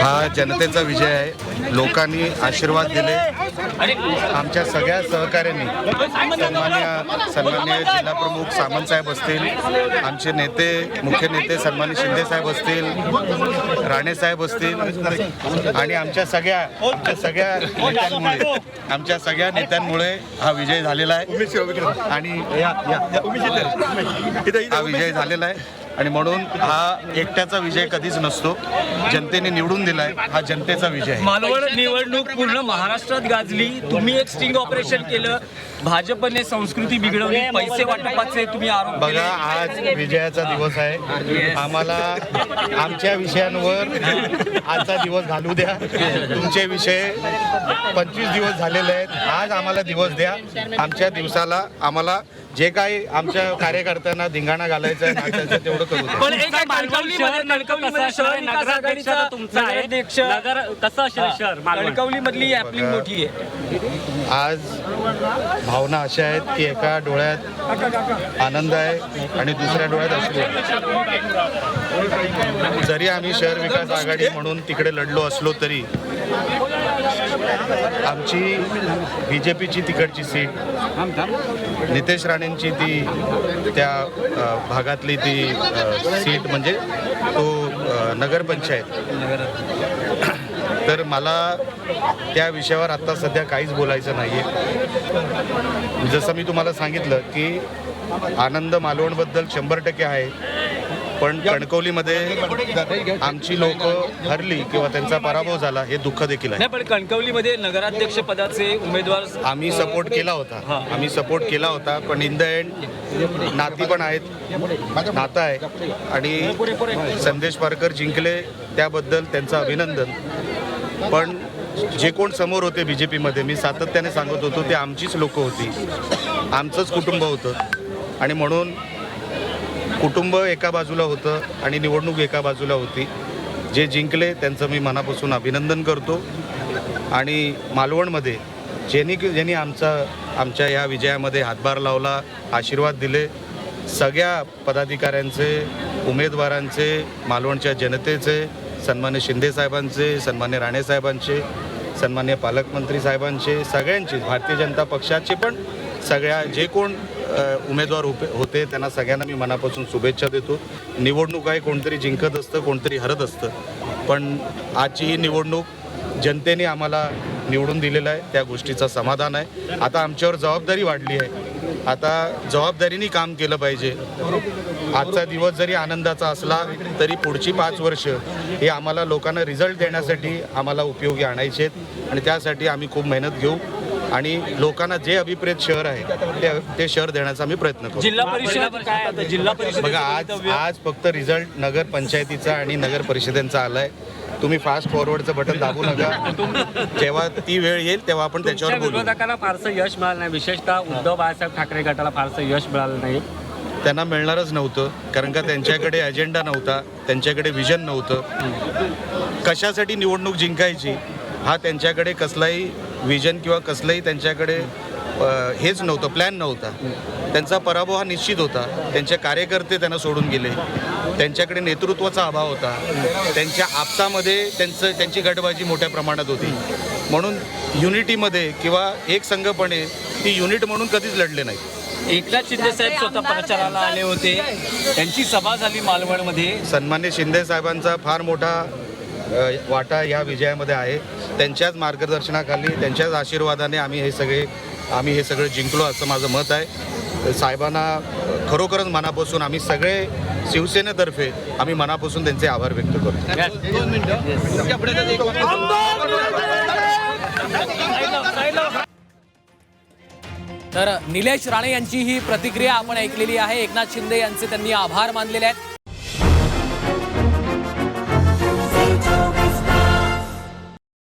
हा जनतेचा विजय आहे। लोकांनी आशीर्वाद दिले, आमच्या सगळ्या सहकार्यांनी सन्मान्य जिल्हा प्रमुख सामंत साहेब असतील, आमचे नेते मुख्य नेते सन्मान्य शिंदे साहेब असतील, राणे साहेब असतील आणि आमच्या सगळ्या नेत्यांमुळे हा विजय झालेला आहे आणि हा विजय झालेला आहे आणि म्हणून हा एकट्याचा विजय कधीच नसतो। जनतेने निवडून दिलाय, हा जनतेचा विजय आहे। मालवण निवडणूक पूर्ण महाराष्ट्रात गाजली, तुम्ही एक स्टिंग ऑपरेशन केलं, भाजपने संस्कृती बिघडवली, पैसे वाटपाचे तुम्ही आरोप केले। बघा, आज विजयाचा दिवस आहे, आम्हाला आमच्या विषयांवर आजचा दिवस घालू द्या। तुमचे विषय 25 दिवस झालेले आहेत, आज आम्हाला दिवस द्या। आमच्या दिवसाला आम्हाला जे काही आमच्या कार्यकर्त्यांना धिंगाणा घालायचं आहे, नाचायचं तेवढं करू द्या। पण एक कणकवली मधली ॲपलिंग मोठी आहे। आज भावना अशा आहेत की एका डोळ्यात आनंद आहे आणि दुसऱ्या डोळ्यात अश्रू आहे। जरी आम्ही शहर विकास आघाडी म्हणून तिकडे लढलो असलो तरी आमची बीजेपीची तिकडची सीट, नितेश राणेंची ती त्या भागातली ती सीट म्हणजे तो नगरपंचायत, तर मला त्या विषयावर आत्ता सध्या काहीच बोलायचं नाही आहे। जसं मी तुम्हाला सांगितलं की आनंद मालवणबद्दल 100% आहे, पण कणकवलीमध्ये आमची लोक हरली किंवा त्यांचा पराभव झाला हे दुःख देखील आहे। नाही, पण कणकवलीमध्ये नगराध्यक्ष पदाचे उमेदवार आम्ही सपोर्ट केला होता, पण इन द एंड नाती पण आहेत, नातं आहे आणि संदेश पारकर जिंकले त्याबद्दल त्यांचं अभिनंदन। पण जे कोण समोर होते बीजेपीमध्ये, मी सातत्याने सांगत होतो, ते आमचीच लोक होती, आमचंच कुटुंब होतं आणि म्हणून कुटुंब एका बाजूला होतं आणि निवडणूक एका बाजूला होती। जे जिंकले त्यांचं मी मनापासून अभिनंदन करतो आणि मालवणमध्ये ज्यांनी आमच्या या विजयामध्ये हातभार लावला, आशीर्वाद दिले, सगळ्या पदाधिकाऱ्यांचे, उमेदवारांचे, मालवणच्या जनतेचे, सन्मान्य शिंदे साहेबांचे, सन्मान्य राणे साहेबांचे, सन्मान्य पालकमंत्री साहेबांचे, सगळ्यांचे, भारतीय जनता पक्षाचे पण सगळ्या जे कोण उमेदवार होते त्यांना सगळ्यांना मी मनापासून शुभेच्छा देतो। निवडणूक आहे, कोणतरी जिंकत असतं, कोणतरी हरत असतं, पण आजची ही निवडणूक जनतेने आम्हाला निवडून दिलेलं आहे, त्या गोष्टीचं समाधान आहे। आता आमच्यावर जबाबदारी वाढली आहे, आता जबाबदारीने काम केलं पाहिजे। आजचा दिवस जरी आनंदाचा असला तरी पुढची 5 वर्ष हे आम्हाला लोकांना रिझल्ट देण्यासाठी आम्हाला उपयोगी आणायचे आहेत आणि त्यासाठी आम्ही खूप मेहनत घेऊ आणि लोकांना जे अभिप्रेत शहर आहे ते शहर देण्याचा आम्ही प्रयत्न करू। जिल्हा परिषद काय आता जिल्हा परिषद बघा, आज फक्त रिझल्ट नगर पंचायतीचा आणि नगर परिषदेचा आलाय। तुम्ही फास्ट फॉरवर्डचं बटन दाबू नका, जेव्हा ती वेळ येईल तेव्हा आपण त्याच्यावर बोलू। विरोधकांना फारसं यश मिळालं नाही, विशेषतः उद्धव बाळासाहेब ठाकरे गटाला फारसं यश मिळालं नाही। त्यांना मिळणारच नव्हतं, कारण का त्यांच्याकडे अजेंडा नव्हता, त्यांच्याकडे विजन नव्हतं। कशासाठी निवडणूक जिंकायची हा त्यांच्याकडे कसलाही विजन किंवा कसलंही त्यांच्याकडे हेच नव्हतं, प्लॅन नव्हता। त्यांचा पराभव हा निश्चित होता, त्यांचे कार्यकर्ते त्यांना सोडून गेले, त्यांच्याकडे नेतृत्वाचा अभाव होता, त्यांच्या आपसामध्ये त्यांची गटबाजी मोठ्या प्रमाणात होती, म्हणून युनिटीमध्ये किंवा एक संघपणे ती युनिट म्हणून कधीच लढले नाही। एकनाथ शिंदे साहेब स्वतः प्रचाराला आले होते, त्यांची सभा झाली मालवणमध्ये। सन्मान्य शिंदे साहेबांचा फार मोठा वाटा या विजयामध्ये आहे, त्यांच्याच मार्गदर्शनाखाली, त्यांच्याच आशीर्वादाने आम्ही हे सगळे जिंकलो असं माझं मत आहे। साहेबांना खरोखरच मनापासून आम्ही सगळे शिवसेनेतर्फे आम्ही मनापासून त्यांचे आभार व्यक्त करतो। तर निलेश राणे यांची ही प्रतिक्रिया आपण ऐकलेली आहे। एकनाथ शिंदे यांचे त्यांनी आभार मानलेले आहेत।